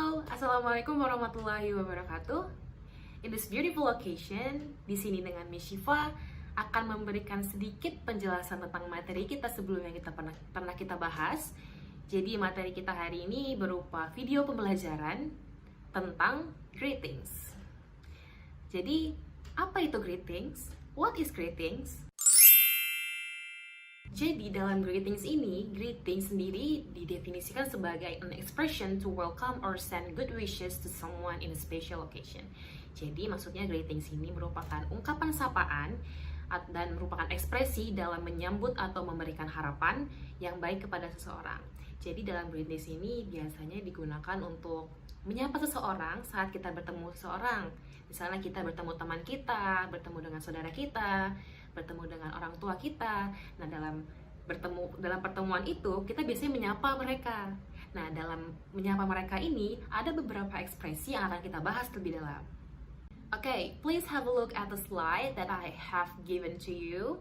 Halo, Assalamualaikum warahmatullahi wabarakatuh. In this beautiful location, di sini dengan Miss Syifa akan memberikan sedikit penjelasan tentang materi kita sebelumnya yang pernah kita bahas. Jadi materi kita hari ini berupa video pembelajaran tentang greetings. Jadi, apa itu greetings? What is greetings? Jadi dalam greetings ini, greetings sendiri didefinisikan sebagai an expression to welcome or send good wishes to someone in a special occasion. Jadi maksudnya greetings ini merupakan ungkapan sapaan dan merupakan ekspresi dalam menyambut atau memberikan harapan yang baik kepada seseorang. Jadi dalam greetings ini biasanya digunakan untuk menyapa seseorang saat kita bertemu seseorang. Misalnya kita bertemu teman kita, bertemu dengan saudara kita, bertemu dengan orang tua kita. Nah, dalam pertemuan itu kita biasanya menyapa mereka. Nah, dalam menyapa mereka ini ada beberapa ekspresi yang akan kita bahas lebih dalam. Okay, please have a look at the slide that I have given to you.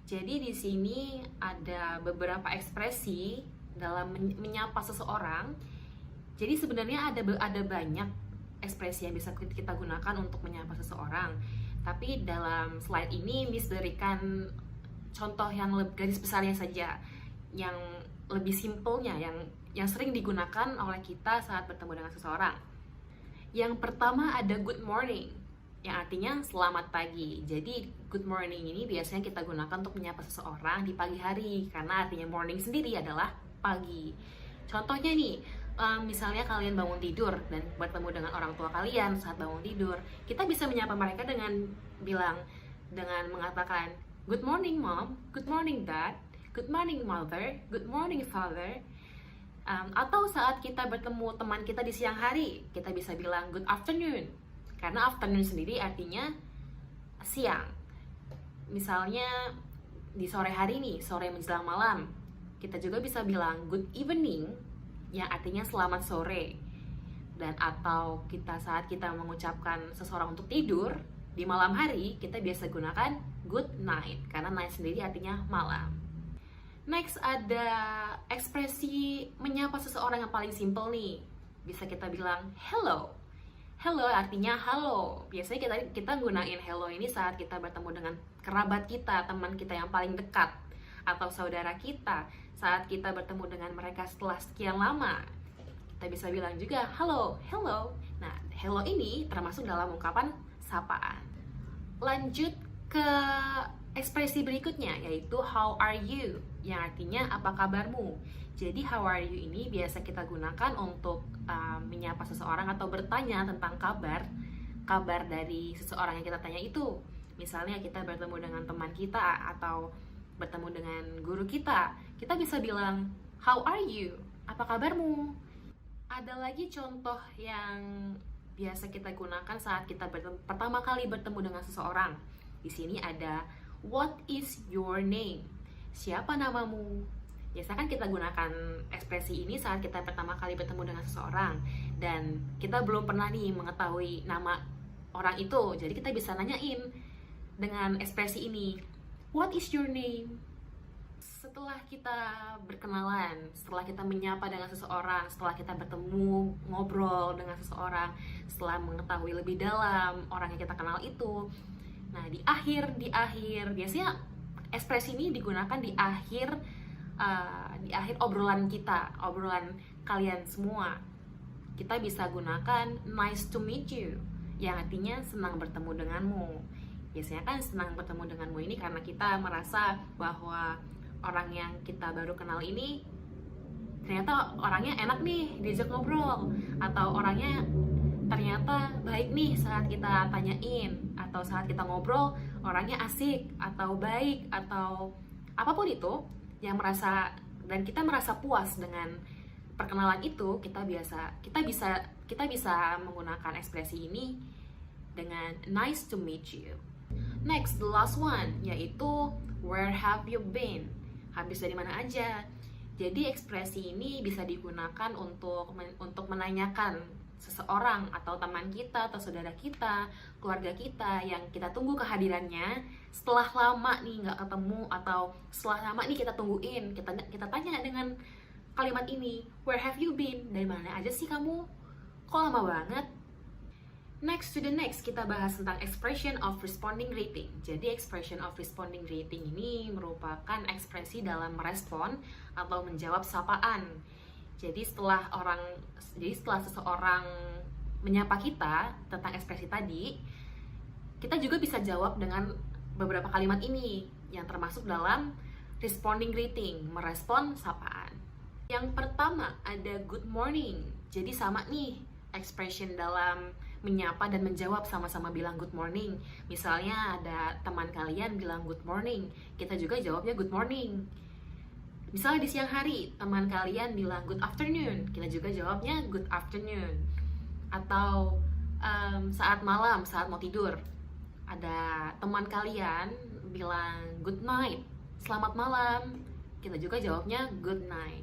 Jadi di sini ada beberapa ekspresi dalam menyapa seseorang. Jadi sebenarnya ada banyak ekspresi yang bisa kita gunakan untuk menyapa seseorang. Tapi dalam slide ini Miss berikan contoh yang garis besarnya saja, yang lebih simpelnya, yang sering digunakan oleh kita saat bertemu dengan seseorang. Yang pertama ada good morning, yang artinya selamat pagi. Jadi good morning ini biasanya kita gunakan untuk menyapa seseorang di pagi hari, karena artinya morning sendiri adalah pagi. Contohnya nih, misalnya kalian bangun tidur dan bertemu dengan orang tua kalian saat bangun tidur, kita bisa menyapa mereka dengan mengatakan good morning mom, good morning dad, good morning mother, good morning father. Atau saat kita bertemu teman kita di siang hari, kita bisa bilang good afternoon, karena afternoon sendiri artinya siang. Misalnya di sore hari nih, sore menjelang malam, kita juga bisa bilang good evening, yang artinya selamat sore. Dan atau saat kita mengucapkan seseorang untuk tidur di malam hari, kita biasa gunakan good night, karena night sendiri artinya malam. Next ada ekspresi menyapa seseorang yang paling simple nih. Bisa kita bilang hello. Hello artinya halo. Biasanya kita gunain hello ini saat kita bertemu dengan kerabat kita, teman kita yang paling dekat, atau saudara kita. Saat kita bertemu dengan mereka setelah sekian lama, kita bisa bilang juga hello, hello. Nah, hello ini termasuk dalam ungkapan sapaan. Lanjut ke ekspresi berikutnya, yaitu how are you, yang artinya apa kabarmu. Jadi how are you ini biasa kita gunakan untuk menyapa seseorang atau bertanya tentang kabar dari seseorang yang kita tanya itu. Misalnya kita bertemu dengan teman kita atau bertemu dengan guru kita bisa bilang how are you, apa kabarmu. Ada lagi contoh yang biasa kita gunakan saat kita pertama kali bertemu dengan seseorang. Di sini ada what is your name, siapa namamu. Biasa kan kita gunakan ekspresi ini saat kita pertama kali bertemu dengan seseorang dan kita belum pernah nih mengetahui nama orang itu. Jadi kita bisa nanyain dengan ekspresi ini, what is your name? Setelah kita berkenalan, setelah kita menyapa dengan seseorang, setelah kita bertemu, ngobrol dengan seseorang, setelah mengetahui lebih dalam orang yang kita kenal itu, nah di akhir biasanya ekspresi ini digunakan di akhir obrolan kita, obrolan kalian semua. Kita bisa gunakan nice to meet you, yang artinya senang bertemu denganmu. Biasanya kan senang bertemu denganmu ini karena kita merasa bahwa orang yang kita baru kenal ini ternyata orangnya enak nih diajak ngobrol, atau orangnya ternyata baik nih saat kita tanyain, atau saat kita ngobrol orangnya asik atau baik atau apapun itu yang kita merasa puas dengan perkenalan itu. Kita bisa menggunakan ekspresi ini dengan nice to meet you. Next, the last one, yaitu where have you been? Habis dari mana aja? Jadi ekspresi ini bisa digunakan untuk menanyakan seseorang atau teman kita atau saudara kita, keluarga kita yang kita tunggu kehadirannya setelah lama nih nggak ketemu, atau setelah lama nih kita tungguin, kita tanya dengan kalimat ini, where have you been? Dari mana aja sih kamu? Kok lama banget? Next to the next, kita bahas tentang expression of responding greeting. Jadi expression of responding greeting ini merupakan ekspresi dalam merespon atau menjawab sapaan. Jadi setelah seseorang menyapa kita tentang ekspresi tadi, kita juga bisa jawab dengan beberapa kalimat ini yang termasuk dalam responding greeting, merespon sapaan. Yang pertama ada good morning. Jadi sama nih expression dalam menyapa dan menjawab, sama-sama bilang good morning. Misalnya ada teman kalian bilang good morning, kita juga jawabnya good morning. Misalnya di siang hari, teman kalian bilang good afternoon, kita juga jawabnya good afternoon. Atau saat malam, saat mau tidur, ada teman kalian bilang good night, selamat malam, kita juga jawabnya good night.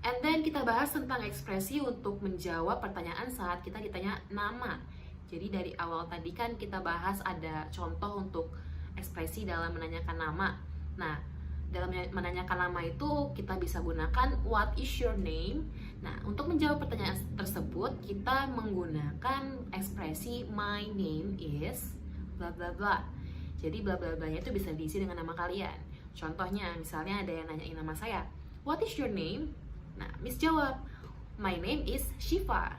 And then kita bahas tentang ekspresi untuk menjawab pertanyaan saat kita ditanya nama. Jadi dari awal tadi kan kita bahas ada contoh untuk ekspresi dalam menanyakan nama. Nah, dalam menanyakan nama itu kita bisa gunakan what is your name. Nah, untuk menjawab pertanyaan tersebut kita menggunakan ekspresi my name is bla bla bla. Jadi bla bla blanya itu bisa diisi dengan nama kalian. Contohnya misalnya ada yang nanyain nama saya, what is your name? Nah, Miss jawab, my name is Shiva.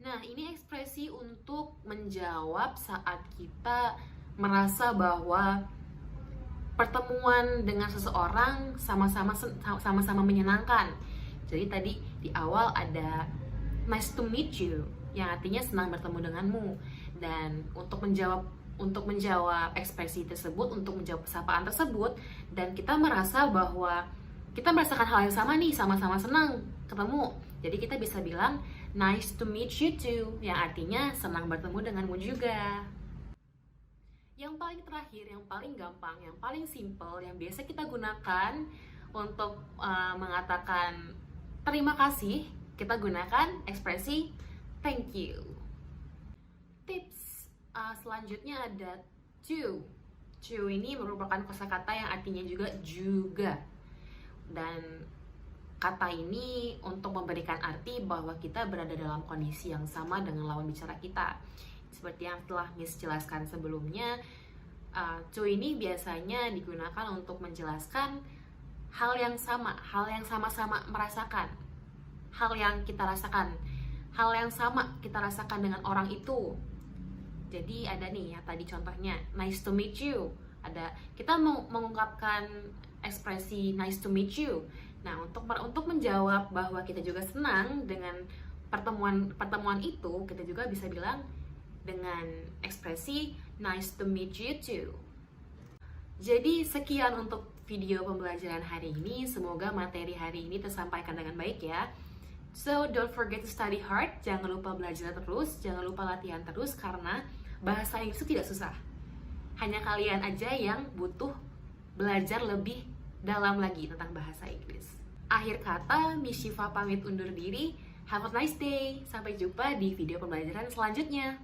Nah, ini ekspresi untuk menjawab saat kita merasa bahwa pertemuan dengan seseorang sama-sama menyenangkan. Jadi tadi di awal ada nice to meet you, yang artinya senang bertemu denganmu. Dan untuk menjawab ekspresi tersebut, untuk menjawab sapaan tersebut, dan kita merasa bahwa kita merasakan hal yang sama nih, sama-sama senang ketemu. Jadi kita bisa bilang nice to meet you too, yang artinya senang bertemu denganmu juga. Yang paling terakhir, yang paling gampang, yang paling simple, yang biasa kita gunakan untuk mengatakan terima kasih, kita gunakan ekspresi thank you. Tips selanjutnya ada to. To ini merupakan kosakata yang artinya juga. Dan kata ini untuk memberikan arti bahwa kita berada dalam kondisi yang sama dengan lawan bicara kita. Seperti yang telah Miss jelaskan sebelumnya, to ini biasanya digunakan untuk menjelaskan hal yang sama-sama merasakan, hal yang kita rasakan, hal yang sama kita rasakan dengan orang itu. Jadi ada nih ya tadi contohnya nice to meet you. Ada kita mau mengungkapkan ekspresi nice to meet you. Nah, untuk menjawab bahwa kita juga senang dengan pertemuan itu, kita juga bisa bilang dengan ekspresi nice to meet you too. Jadi sekian untuk video pembelajaran hari ini. Semoga materi hari ini tersampaikan dengan baik ya. So don't forget to study hard. Jangan lupa belajar terus, jangan lupa latihan terus, karena bahasa Inggris itu tidak susah. Hanya kalian aja yang butuh belajar lebih dalam lagi tentang bahasa Inggris. Akhir kata, Miss Shiva pamit undur diri. Have a nice day. Sampai jumpa di video pembelajaran selanjutnya.